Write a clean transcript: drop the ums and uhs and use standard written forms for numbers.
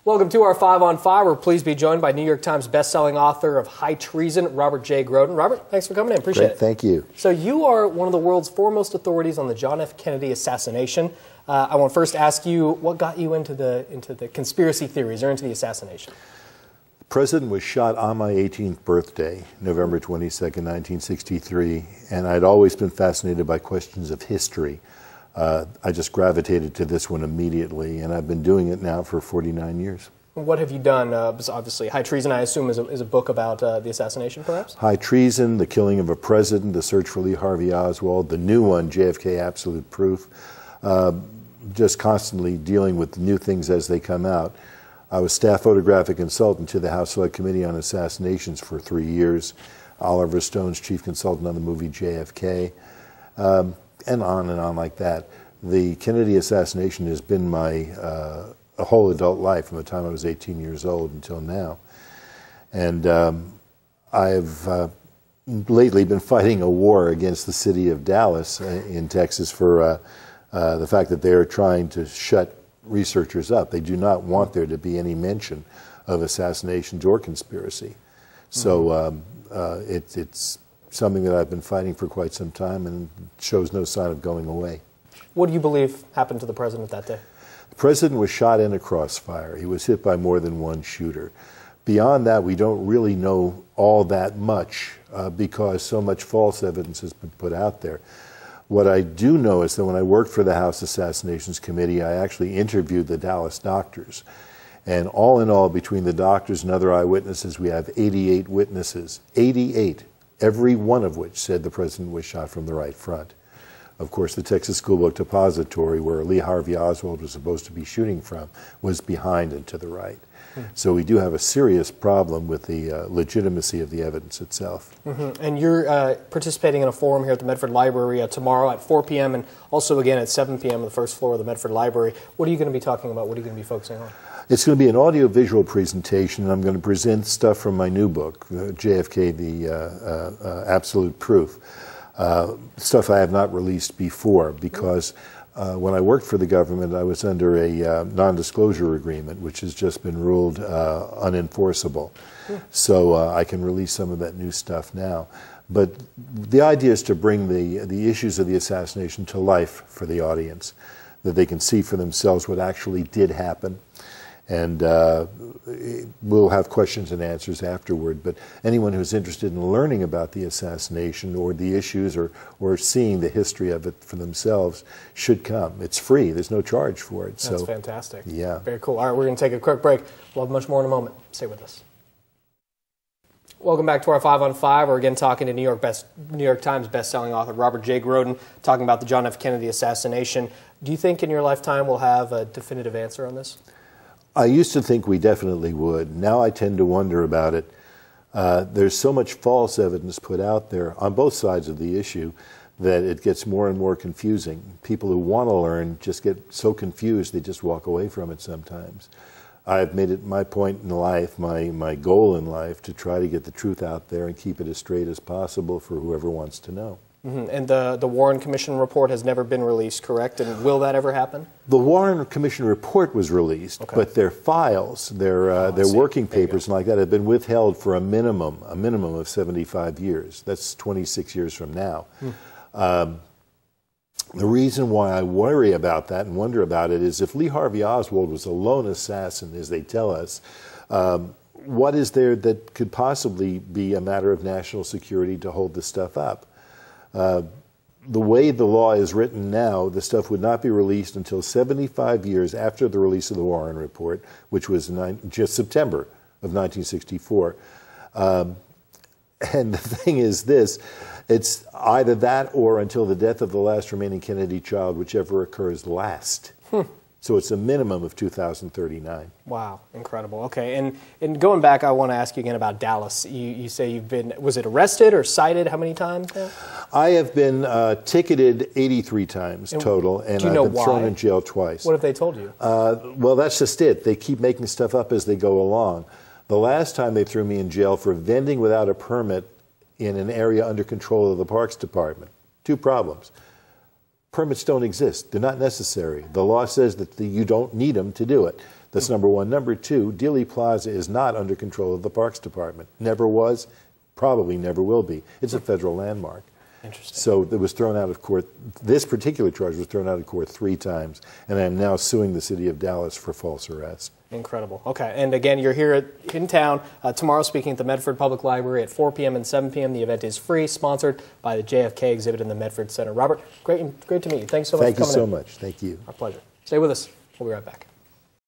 Welcome to our 5 on 5. We're pleased to be joined by New York Times bestselling author of High Treason, Robert J. Groden. Robert, thanks for coming in. Appreciate it. Thank you. So you are one of the world's foremost authorities on the John F. Kennedy assassination. I want to first ask you, what got you into the conspiracy theories or into the assassination? The president was shot on my 18th birthday, November 22nd, 1963, and I'd always been fascinated by questions of history. I just gravitated to this one immediately, and I've been doing it now for 49 years. What have you done? Obviously, High Treason, I assume, is a book about the assassination, perhaps? High Treason, the killing of a president, the search for Lee Harvey Oswald, the new one, JFK, Absolute Proof, just constantly dealing with new things as they come out. I was staff photographic consultant to the House Select Committee on Assassinations for 3 years, Oliver Stone's chief consultant on the movie JFK, and on like that. The Kennedy assassination has been my whole adult life from the time I was 18 years old until now. And I've lately been fighting a war against the city of Dallas in Texas for the fact that they are trying to shut researchers up. They do not want there to be any mention of assassinations or conspiracy. So it's something that I've been fighting for quite some time and shows no sign of going away. What do you believe happened to the president that day? The president was shot in a crossfire. He was hit by more than one shooter. Beyond that, we don't really know all that much because so much false evidence has been put out there. What I do know is that when I worked for the House Assassinations Committee, I actually interviewed the Dallas doctors. And all in all, between the doctors and other eyewitnesses, we have 88 witnesses. 88. Every one of which said the president was shot from the right front. Of course, the Texas School Book Depository, where Lee Harvey Oswald was supposed to be shooting from, was behind and to the right. So we do have a serious problem with the legitimacy of the evidence itself. And you're participating in a forum here at the Medford Library tomorrow at 4 p.m. and also again at 7 p.m. on the first floor of the Medford Library. What are you going to be talking about? What are you going to be focusing on? It's going to be an audio-visual presentation, and I'm going to present stuff from my new book, JFK, the Absolute Proof, stuff I have not released before because when I worked for the government, I was under a non-disclosure agreement, which has just been ruled unenforceable. So I can release some of that new stuff now. But the idea is to bring the issues of the assassination to life for the audience, that they can see for themselves what actually did happen. And we'll have questions and answers afterward. But anyone who's interested in learning about the assassination or the issues or seeing the history of it for themselves should come. It's free. There's no charge for it. That's fantastic. Yeah. Very cool. All right, we're going to take a quick break. We'll have much more in a moment. Stay with us. Welcome back to our 5 on 5. We're again talking to New York Times bestselling author Robert J. Groden, talking about the John F. Kennedy assassination. Do you think in your lifetime we'll have a definitive answer on this? I used to think we definitely would. Now I tend to wonder about it. There's so much false evidence put out there on both sides of the issue that it gets more and more confusing. People who want to learn just get so confused they just walk away from it sometimes. I've made it my point in life, my goal in life, to try to get the truth out there and keep it as straight as possible for whoever wants to know. And the Warren Commission report has never been released, correct? And will that ever happen? The Warren Commission report was released, but their files, their working papers and like that have been withheld for a minimum of 75 years. That's 26 years from now. The reason why I worry about that and wonder about it is if Lee Harvey Oswald was a lone assassin, as they tell us, what is there that could possibly be a matter of national security to hold this stuff up? The way the law is written now, the stuff would not be released until 75 years after the release of the Warren Report, which was just September of 1964. And the thing is this, it's either that or until the death of the last remaining Kennedy child, whichever occurs last. So it's a minimum of 2039. Wow, incredible. Okay, and going back, I want to ask you again about Dallas. You say you've been, was it arrested or cited how many times now? I have been ticketed 83 times total, and I've been thrown in jail twice. What have they told you? Well, that's just it. They keep making stuff up as they go along. The last time they threw me in jail for vending without a permit in an area under control of the Parks Department. Two problems. Permits don't exist. They're not necessary. The law says that you don't need them to do it. That's number one. Number two, Dealey Plaza is not under control of the Parks Department. Never was, probably never will be. It's a federal landmark. Interesting. So it was thrown out of court. This particular charge was thrown out of court 3 times, and I'm now suing the city of Dallas for false arrest. Incredible. Okay, and again, you're here in town tomorrow speaking at the Medford Public Library at 4 p.m. and 7 p.m. The event is free, sponsored by the JFK exhibit in the Medford Center. Robert, great to meet you. Thanks so much for coming in. Thank you so much. Thank you. Our pleasure. Stay with us. We'll be right back.